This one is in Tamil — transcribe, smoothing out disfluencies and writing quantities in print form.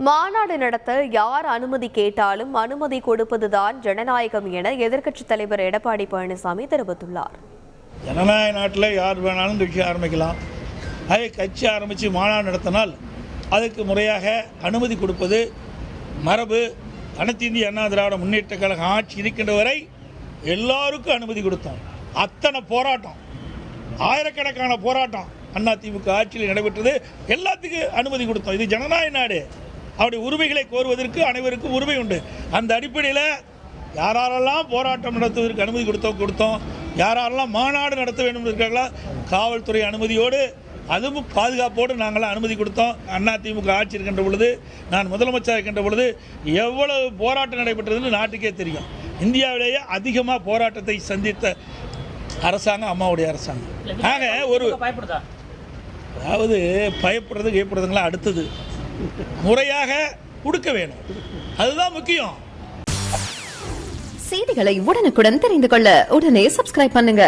மாநாடு நடத்த யார் அனுமதி கேட்டாலும் அனுமதி கொடுப்பதுதான் ஜனநாயகம் என எதிர்க்கட்சித் தலைவர் எடப்பாடி பழனிசாமி தெரிவித்துள்ளார். ஜனநாயக நாட்டில் யார் வேணாலும் கட்சி ஆரம்பிக்கலாம். அதே கட்சி ஆரம்பித்து மாநாடு நடத்தினால் அதுக்கு முறையாக அனுமதி கொடுப்பது மரபு. அனைத்து இந்திய அண்ணா திராவிட முன்னேற்ற கழகம் ஆட்சி இருக்கின்ற வரை எல்லாருக்கும் அனுமதி கொடுத்தோம். அத்தனை போராட்டம், ஆயிரக்கணக்கான போராட்டம் அதிமுக ஆட்சியில் நடைபெற்றது. எல்லாத்துக்கும் அனுமதி கொடுத்தோம். இது ஜனநாயக நாடு. அவருடைய உரிமைகளை கோருவதற்கு அனைவருக்கும் உரிமை உண்டு. அந்த அடிப்படையில் யாரெல்லாம் போராட்டம் நடத்துவதற்கு அனுமதி கொடுத்தோம். யாரெல்லாம் மாநாடு நடத்த வேண்டும் இருக்கிறார்களோ காவல்துறை அனுமதியோடு, அதுவும் பாதுகாப்போடு நாங்களாம் அனுமதி கொடுத்தோம். அதிமுக ஆட்சி இருக்கின்ற பொழுது, நான் முதலமைச்சர் இருக்கின்ற பொழுது எவ்வளவு போராட்டம் நடைபெற்றதுன்னு நாட்டுக்கே தெரியும். இந்தியாவிலேயே அதிகமாக போராட்டத்தை சந்தித்த அரசாங்கம் அம்மாவுடைய அரசாங்கம். ஆக ஒரு அதாவது பயப்படுறது கேட்படுறதுங்களாம் அடுத்தது முறையாக கொடுக்க வேணும். அதுதான் முக்கியம். செய்திகளை உடனுக்குடன் தெரிந்து கொள்ள உடனே சப்ஸ்கிரைப் பண்ணுங்க.